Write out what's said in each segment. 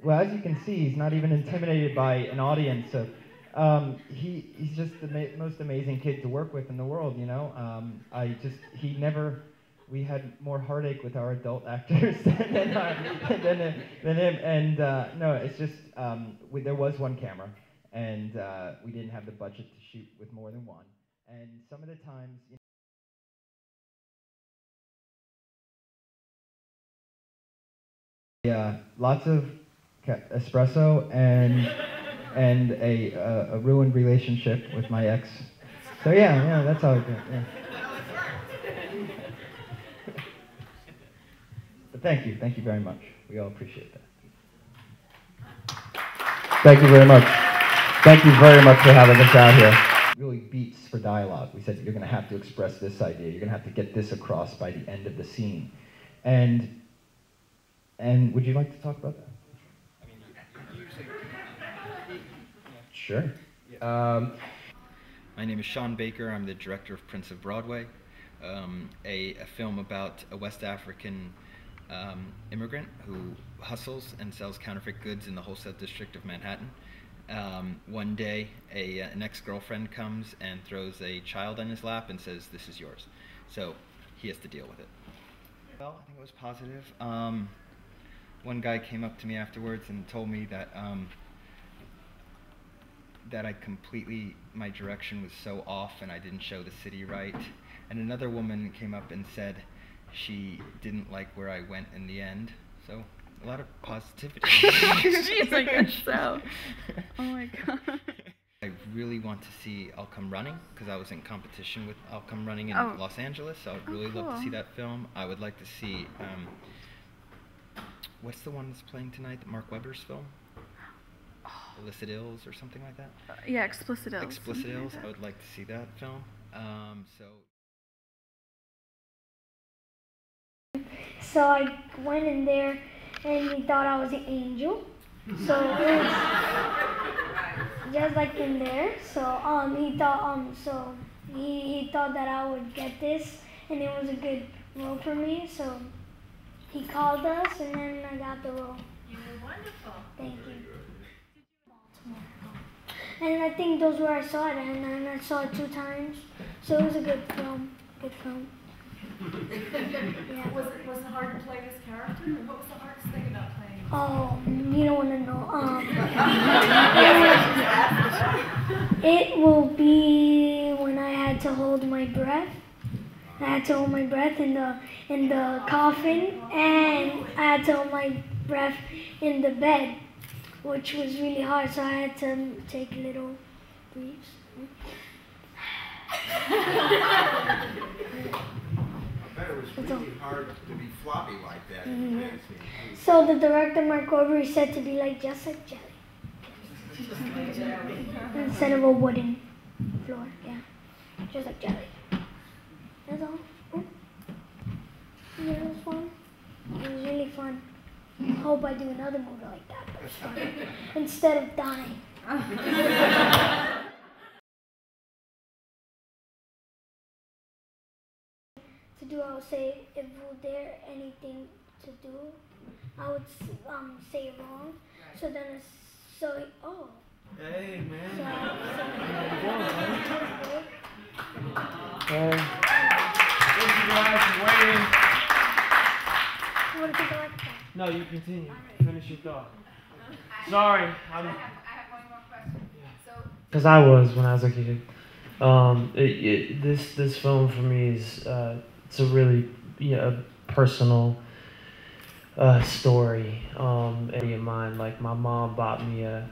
Well, as you can see, he's not even intimidated by an audience. So he's just the most amazing kid to work with in the world. You know, he never. We had more heartache with our adult actors than him. And no, it's just there was one camera, and we didn't have the budget to shoot with more than one. And some of the times, yeah, lots of espresso and a ruined relationship with my ex. So yeah, that's how I do it. Yeah. But thank you very much. We all appreciate that. Thank you very much. Thank you very much for having us out here. Really beats for dialogue. We said you're going to have to express this idea. You're going to have to get this across by the end of the scene. And would you like to talk about that? I mean, usually. Sure. My name is Sean Baker. I'm the director of Prince of Broadway, a film about a West African immigrant who hustles and sells counterfeit goods in the wholesale district of Manhattan. One day, an ex-girlfriend comes and throws a child on his lap and says, "This is yours." So he has to deal with it. Well, I think it was positive. One guy came up to me afterwards and told me that my direction was so off and I didn't show the city right. And another woman came up and said she didn't like where I went in the end. So a lot of positivity. Jeez, I guess so. Oh my god. I really want to see I'll Come Running because I was in competition with I'll Come Running in Los Angeles. So I'd really love to see that film. I would like to see what's the one that's playing tonight? Mark Webber's film? Illicit Ills or something like that? Yeah, Explicit Ills. Explicit Ills. I would like to see that film. So I went in there and he thought I was an angel. So it was just like in there. So he thought that I would get this and it was a good role for me. So he called us and then I got the role. You were wonderful. Thank you. And I think those where I saw it, and I saw it 2 times. So it was a good film. Good film. Yeah. Was it hard to play this character? What was the hardest thing about playing it? Oh, you don't want to know. It will be when I had to hold my breath. I had to hold my breath in the coffin, and I had to hold my breath in the bed, which was really hard, so I had to take little breaths. I bet it was really hard to be floppy like that. Mm-hmm. So the director, Mark Webber, said to be like just like jelly. Instead of a wooden floor, yeah. Just like jelly. That's all. Yeah, it was fun. It was really fun. I hope I do another movie like that, but it's fun. Instead of dying. To do, I would say, if were there anything to do, I would say it wrong. So then it's oh. Hey man. So, Hey. Thank you guys for waiting. what do you think I like that? No, you continue. Finish your thought. Sorry, I have one more question. Because I was when I was a kid. This film for me is it's a really personal story. In mine, like my mom bought me a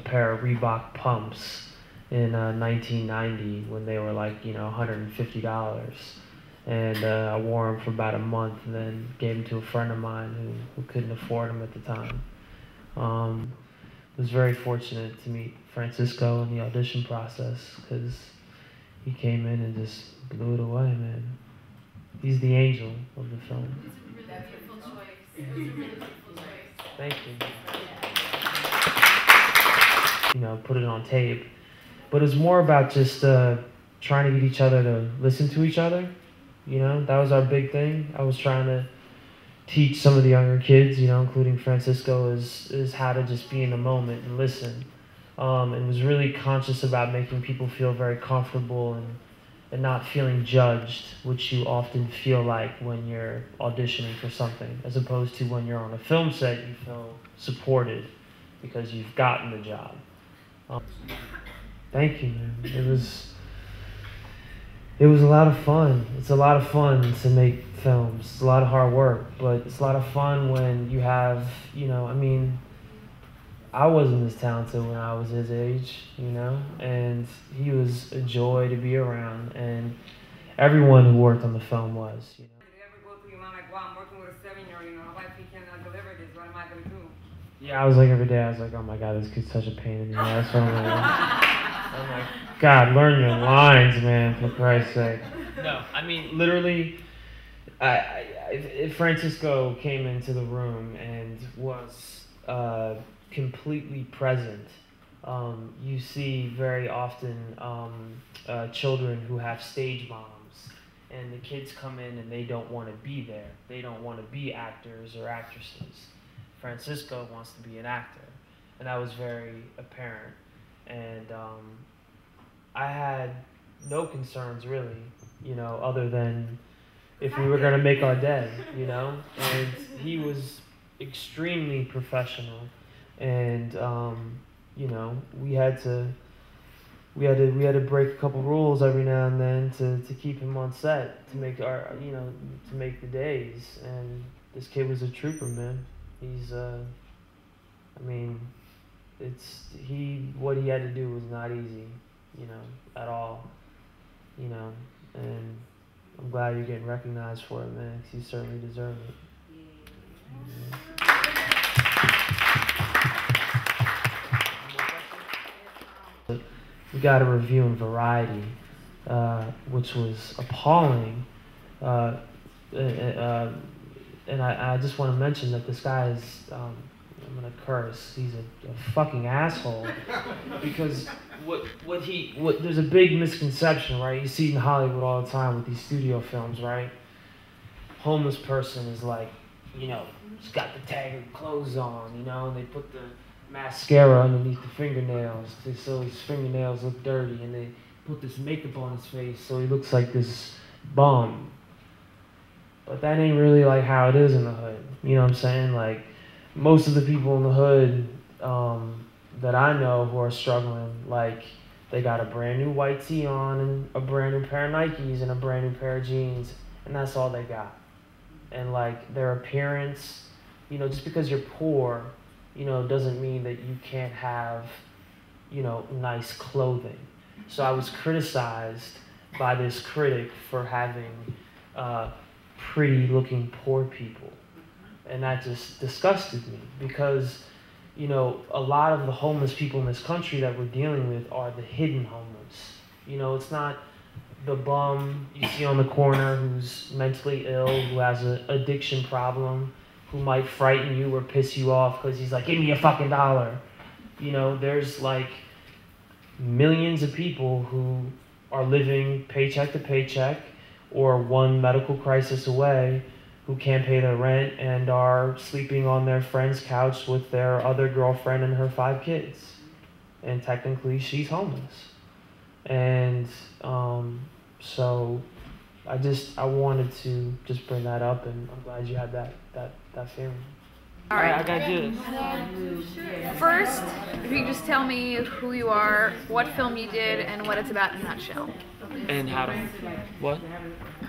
pair of Reebok pumps in 1990 when they were like $150, and I wore them for about a month, and then gave them to a friend of mine who couldn't afford them at the time. Was very fortunate to meet Francisco in the audition process because he came in and just blew it away, man. He's the angel of the film. That's a beautiful choice. It was a really beautiful choice. Thank you. Put it on tape. But it's more about just trying to get each other to listen to each other. That was our big thing. I was trying to teach some of the younger kids, you know, including Francisco, is how to just be in the moment and listen. And was really conscious about making people feel very comfortable and not feeling judged, which you often feel like when you're auditioning for something, as opposed to when you're on a film set, you feel supported because you've gotten the job. Thank you, man. It was a lot of fun. It's a lot of fun to make films. It's a lot of hard work, but it's a lot of fun when you have, you know, I mean, I wasn't as talented when I was his age, you know, and he was a joy to be around, and everyone who worked on the film was, you know. Did you ever go to your mom like, wow, I'm working with a 7-year-old, you know, what if he cannot deliver this, what am I going to do? Yeah, I was like, every day, I was like, oh my God, this kid's such a pain in the ass. I'm like, God, learn your lines, man, for Christ's sake. No, I mean, literally, Francisco came into the room and was completely present. You see very often children who have stage moms, and the kids come in and they don't want to be there. They don't want to be actors or actresses. Francisco wants to be an actor, and that was very apparent. And I had no concerns really, you know, other than if we were going to make our day, you know. And he was extremely professional, and you know, we had to break a couple rules every now and then to keep him on set, to make our, you know, to make the days. And this kid was a trooper, man. He's I mean, what he had to do was not easy, you know, at all, you know, and I'm glad you're getting recognized for it, man, 'cause you certainly deserve it. Yeah. We got a review in Variety, which was appalling, and I just want to mention that this guy is, I'm gonna curse, he's a fucking asshole, because there's a big misconception, right? You see it in Hollywood all the time with these studio films, right? Homeless person is like, you know, he's got the tattered clothes on, you know, and they put the mascara underneath the fingernails so his fingernails look dirty, and they put this makeup on his face so he looks like this bum. But that ain't really like how it is in the hood. You know what I'm saying? Like, most of the people in the hood that I know who are struggling, like, they got a brand new white tee on and a brand new pair of Nikes and a brand new pair of jeans, and that's all they got. And like, their appearance, you know, just because you're poor, you know, doesn't mean that you can't have, you know, nice clothing. So I was criticized by this critic for having pretty looking poor people, and that just disgusted me, because, you know, a lot of the homeless people in this country that we're dealing with are the hidden homeless. You know, it's not the bum you see on the corner who's mentally ill, who has an addiction problem, who might frighten you or piss you off because he's like, give me a fucking $1. You know, there's like millions of people who are living paycheck to paycheck or one medical crisis away, who can't pay their rent and are sleeping on their friend's couch with their other girlfriend and her 5 kids. And technically she's homeless. And so I wanted to just bring that up, and I'm glad you had that feeling. All right. I gotta do this. First, if you could just tell me who you are, what film you did, and what it's about in a nutshell. And how to, what?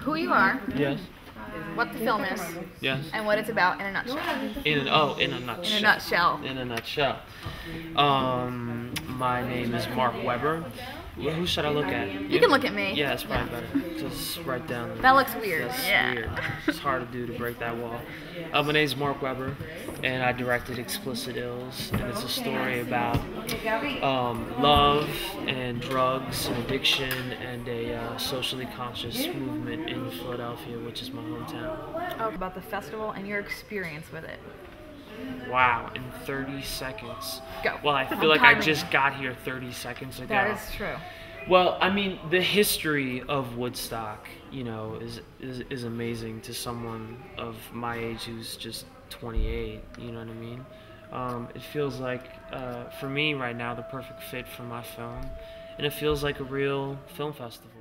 Who you are, Yes. what the film is, Yes. and what it's about in a nutshell. In a nutshell. In a nutshell. In a nutshell. My name is Mark Weber. Well, who should I look at? You can look at me. Yeah, it's probably better. Just write down. That looks weird. That's Yeah. weird. It's hard to do to break that wall. My name's Mark Weber, and I directed Explicit Ills, and it's a story about love and drugs and addiction and a socially conscious movement in Philadelphia, which is my hometown. Oh, about the festival and your experience with it. Wow, in 30 seconds. Go. Well, I feel like I just got here 30 seconds ago. That is true. Well, I mean, the history of Woodstock, you know, is amazing to someone of my age who's just 28. You know what I mean? It feels like, for me right now, the perfect fit for my film, and it feels like a real film festival.